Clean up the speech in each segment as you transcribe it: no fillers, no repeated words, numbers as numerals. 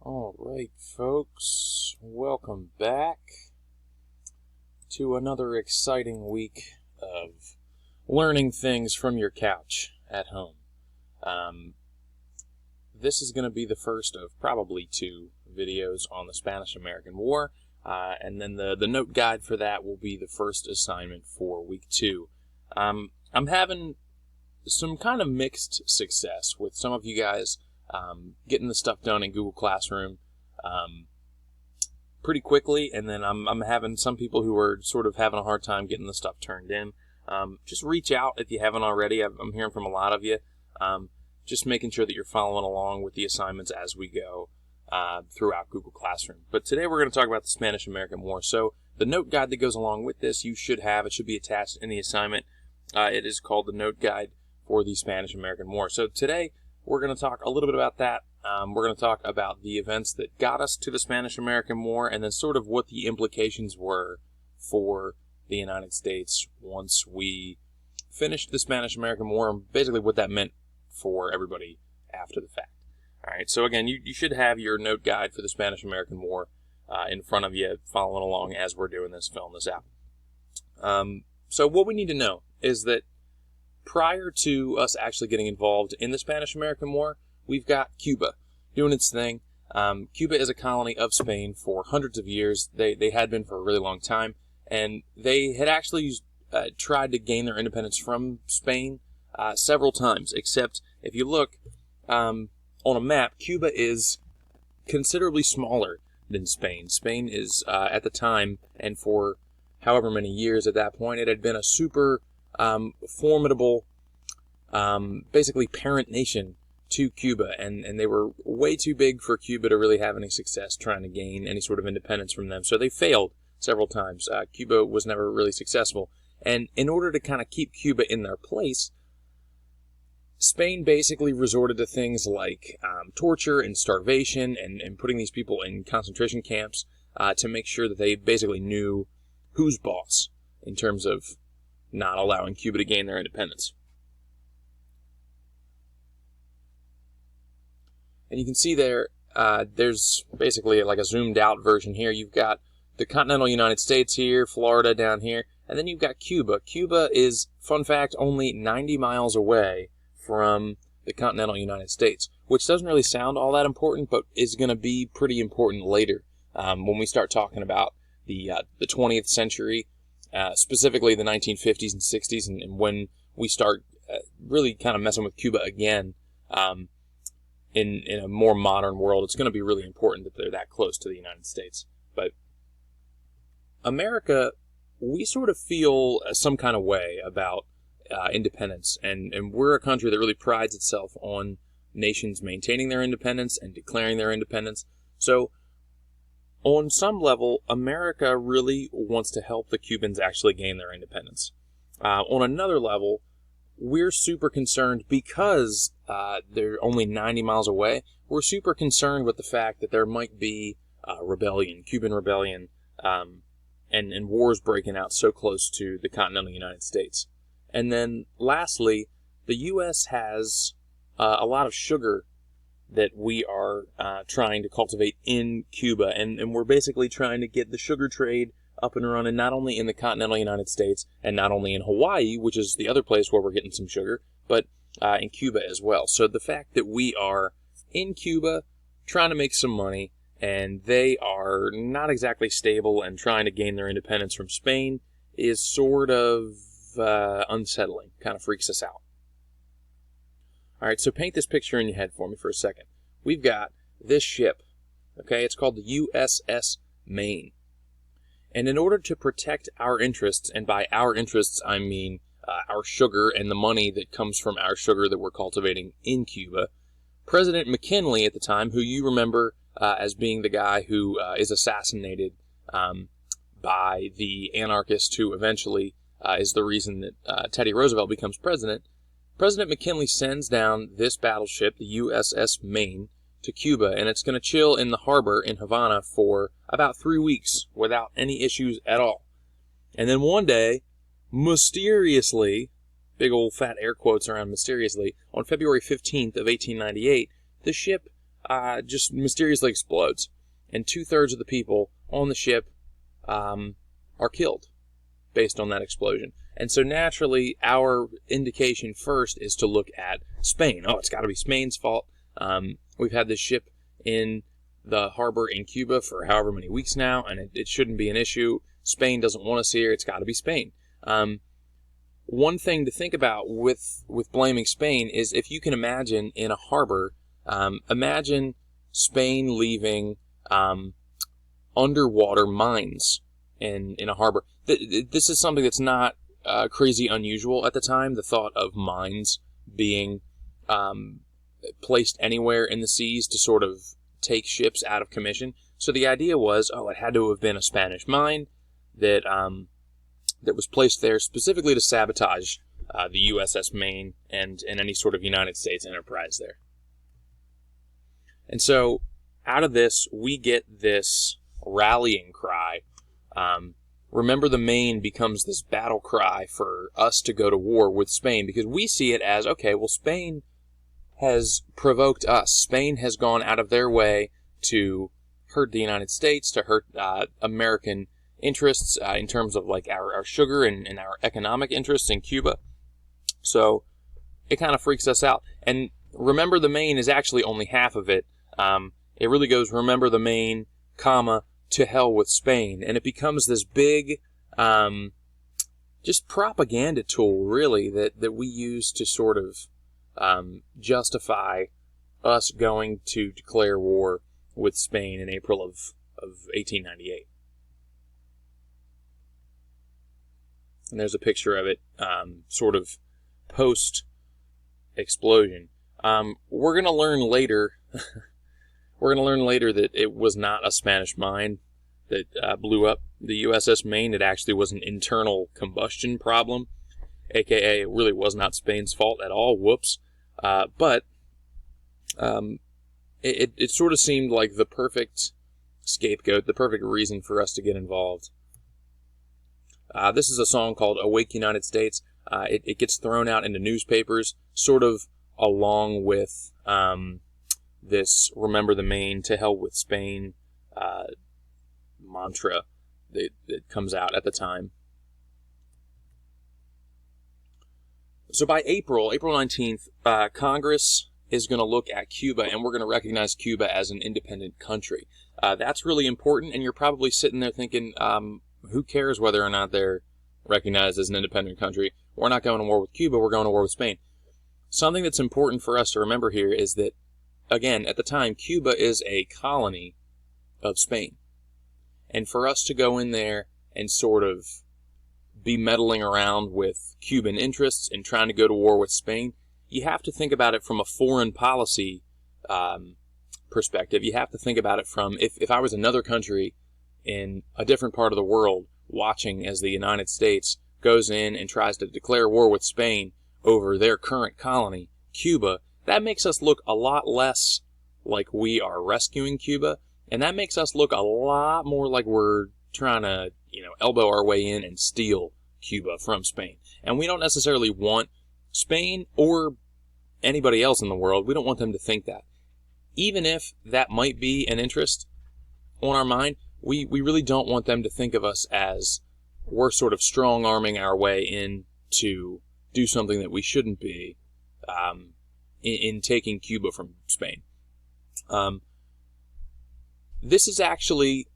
Alright, folks, welcome back to another exciting week of learning things from your couch at home. This is going to be the first of probably two videos on the Spanish-American War, and then the note guide for that will be the first assignment for week 2. I'm having some kind of mixed success with some of you guys getting the stuff done in Google Classroom pretty quickly, and then I'm having some people who are sort of having a hard time getting the stuff turned in. Just reach out if you haven't already. I'm hearing from a lot of you. Just making sure that you're following along with the assignments as we go throughout Google Classroom. But today we're going to talk about the Spanish-American War. So the note guide that goes along with this, you should have. It should be attached in the assignment. It is called the Note Guide for the Spanish-American War. So today we're going to talk a little bit about that. We're going to talk about the events that got us to the Spanish-American War, and then sort of what the implications were for the United States once we finished the Spanish-American War, and basically what that meant for everybody after the fact. All right, so again, you should have your note guide for the Spanish-American War in front of you, following along as we're doing this, filling this out. So what we need to know is that prior to us actually getting involved in the Spanish-American War, we've got Cuba doing its thing. Cuba is a colony of Spain for hundreds of years. They had been for a really long time, and they had actually tried to gain their independence from Spain several times, except if you look on a map, Cuba is considerably smaller than Spain. Spain is, at the time, and for however many years at that point, it had been a super formidable, basically parent nation to Cuba, and they were way too big for Cuba to really have any success trying to gain any sort of independence from them. So they failed several times. Cuba was never really successful. And in order to kind of keep Cuba in their place, Spain basically resorted to things like torture and starvation and putting these people in concentration camps to make sure that they basically knew who's boss in terms of not allowing Cuba to gain their independence. And you can see there, there's basically like a zoomed out version here. You've got the continental United States here, Florida down here, and then you've got Cuba. Cuba is, fun fact, only 90 miles away from the continental United States, which doesn't really sound all that important, but is going to be pretty important later when we start talking about the 20th century, specifically the 1950s and 60s, and when we start really kind of messing with Cuba again in a more modern world. It's going to be really important that they're that close to the United States. But America, we sort of feel some kind of way about independence, and we're a country that really prides itself on nations maintaining their independence and declaring their independence. So on some level, America really wants to help the Cubans actually gain their independence. On another level, we're super concerned because they're only 90 miles away. We're super concerned with the fact that there might be rebellion, Cuban rebellion, and wars breaking out so close to the continental United States. And then lastly, the U.S. has a lot of sugar that we are trying to cultivate in Cuba, and we're basically trying to get the sugar trade up and running, not only in the continental United States and not only in Hawaii, which is the other place where we're getting some sugar, but in Cuba as well. So the fact that we are in Cuba trying to make some money, and they are not exactly stable and trying to gain their independence from Spain is sort of unsettling, kind of freaks us out. All right, so paint this picture in your head for me for a second. We've got this ship, okay? It's called the USS Maine. And in order to protect our interests, and by our interests I mean our sugar and the money that comes from our sugar that we're cultivating in Cuba, President McKinley at the time, who you remember as being the guy who is assassinated by the anarchist who eventually is the reason that Teddy Roosevelt becomes president, President McKinley sends down this battleship, the USS Maine, to Cuba, and it's going to chill in the harbor in Havana for about 3 weeks without any issues at all. And then one day, mysteriously, big old fat air quotes around mysteriously, on February 15th of 1898, the ship just mysteriously explodes, and 2/3 of the people on the ship are killed based on that explosion. And so naturally, our indication first is to look at Spain. Oh, it's got to be Spain's fault. We've had this ship in the harbor in Cuba for however many weeks now, and it shouldn't be an issue. Spain doesn't want us here. It's got to be Spain. One thing to think about with blaming Spain is, if you can imagine in a harbor, imagine Spain leaving underwater mines in a harbor. This is something that's not crazy unusual at the time, the thought of mines being placed anywhere in the seas to sort of take ships out of commission. So the idea was, it had to have been a Spanish mine that was placed there specifically to sabotage the USS Maine and any sort of United States enterprise there. And so out of this, we get this rallying cry. Remember the Maine becomes this battle cry for us to go to war with Spain, because we see it as, okay, well, Spain has provoked us. Spain has gone out of their way to hurt the United States, to hurt American interests in terms of like our sugar and our economic interests in Cuba. So it kind of freaks us out. And remember the Maine is actually only half of it. It really goes, remember the Maine, comma, to hell with Spain. And it becomes this big just propaganda tool, really, that we use to sort of justify us going to declare war with Spain in April of 1898. And there's a picture of it sort of post-explosion. We're going to learn later that it was not a Spanish mine that blew up the USS Maine. It actually was an internal combustion problem, aka it really was not Spain's fault at all. Whoops. But it sort of seemed like the perfect scapegoat, the perfect reason for us to get involved. This is a song called Awake United States. It gets thrown out into newspapers sort of along with this Remember the Maine, to hell with Spain mantra that comes out at the time. So by April 19th, Congress is going to look at Cuba, and we're going to recognize Cuba as an independent country. That's really important, and you're probably sitting there thinking, who cares whether or not they're recognized as an independent country? We're not going to war with Cuba, we're going to war with Spain. Something that's important for us to remember here is that, again, at the time, Cuba is a colony of Spain. And for us to go in there and sort of be meddling around with Cuban interests and trying to go to war with Spain, you have to think about it from a foreign policy perspective. You have to think about it from, if I was another country in a different part of the world watching as the United States goes in and tries to declare war with Spain over their current colony, Cuba, that makes us look a lot less like we are rescuing Cuba, and that makes us look a lot more like we're trying to, elbow our way in and steal Cuba from Spain. And we don't necessarily want Spain or anybody else in the world, we don't want them to think that. Even if that might be an interest on our mind, we really don't want them to think of us as we're sort of strong-arming our way in to do something that we shouldn't be in taking Cuba from Spain. This is actually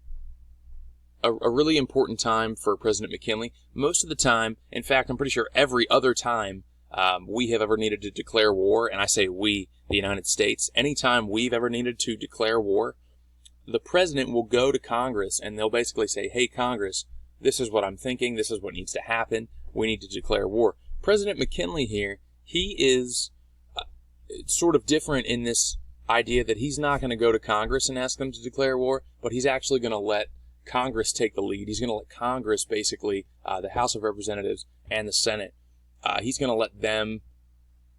a really important time for President McKinley. Most of the time, in fact, I'm pretty sure every other time we have ever needed to declare war, and I say we, the United States, anytime we've ever needed to declare war, the president will go to Congress and they'll basically say, hey, Congress, this is what I'm thinking, this is what needs to happen, we need to declare war. President McKinley here, he is sort of different in this idea that he's not going to go to Congress and ask them to declare war, but he's actually going to let Congress take the lead. He's going to let Congress, basically, the House of Representatives and the Senate, he's going to let them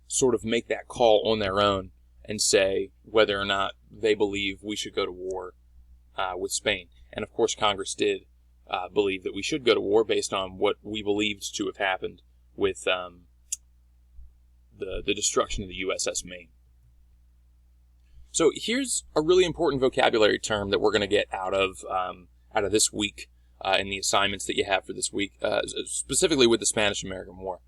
sort of make that call on their own and say whether or not they believe we should go to war with Spain. And of course, Congress did believe that we should go to war based on what we believed to have happened with the destruction of the USS Maine. So here's a really important vocabulary term that we're going to get out of this week in the assignments that you have for this week, specifically with the Spanish-American War.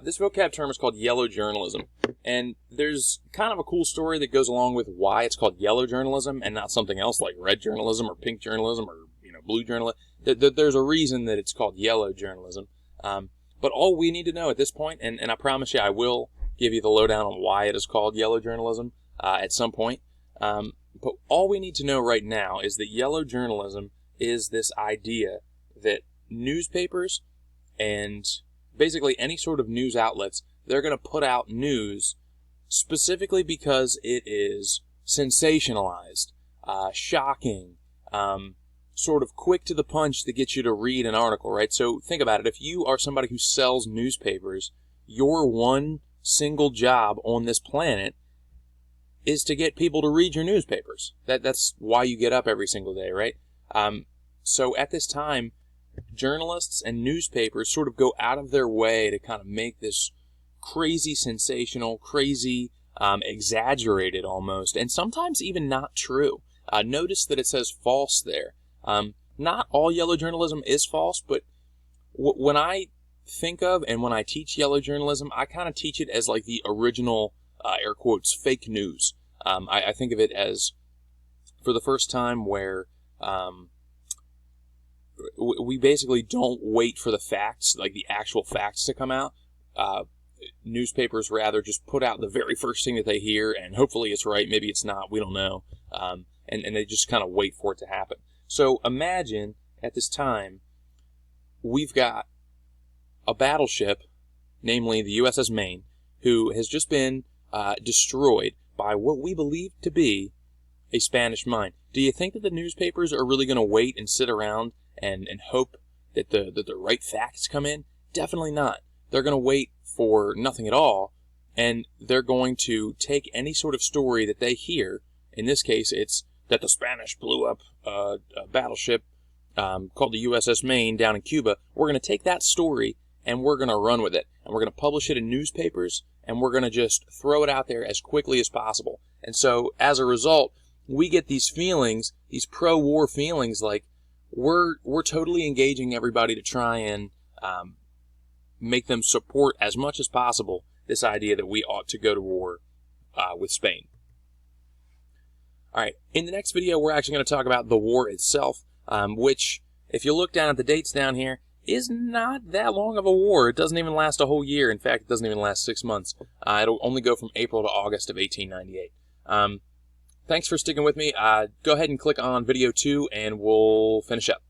This vocab term is called yellow journalism, and there's kind of a cool story that goes along with why it's called yellow journalism and not something else like red journalism or pink journalism or blue journalism. There's a reason that it's called yellow journalism. But all we need to know at this point, and I promise you I will give you the lowdown on why it is called yellow journalism at some point, but all we need to know right now is that yellow journalism is this idea that newspapers and basically any sort of news outlets, they're going to put out news specifically because it is sensationalized, shocking, sort of quick to the punch that gets you to read an article, right? So think about it. If you are somebody who sells newspapers, your one single job on this planet is to get people to read your newspapers. That's why you get up every single day, right? So at this time, journalists and newspapers sort of go out of their way to kind of make this crazy sensational, crazy, exaggerated almost, and sometimes even not true. Notice that it says false there. Not all yellow journalism is false, but when I think of and when I teach yellow journalism, I kind of teach it as like the original, air quotes, fake news. I think of it as for the first time where we basically don't wait for the facts, like the actual facts to come out. Newspapers rather just put out the very first thing that they hear, and hopefully it's right, maybe it's not, we don't know, and they just kind of wait for it to happen. So imagine at this time, we've got a battleship, namely the USS Maine, who has just been destroyed by what we believe to be a Spanish mine. Do you think that the newspapers are really going to wait and sit around and hope that the right facts come in? Definitely not. They're going to wait for nothing at all, and they're going to take any sort of story that they hear. In this case, it's that the Spanish blew up a battleship called the USS Maine down in Cuba. We're going to take that story and we're going to run with it, and we're going to publish it in newspapers, and we're going to just throw it out there as quickly as possible. And so as a result, we get these feelings, these pro-war feelings, like we're totally engaging everybody to try and make them support as much as possible this idea that we ought to go to war with Spain. All right, in the next video, we're actually going to talk about the war itself, which, if you look down at the dates down here, is not that long of a war. It doesn't even last a whole year. In fact, it doesn't even last 6 months. It'll only go from April to August of 1898. Thanks for sticking with me. Go ahead and click on video 2, and we'll finish up.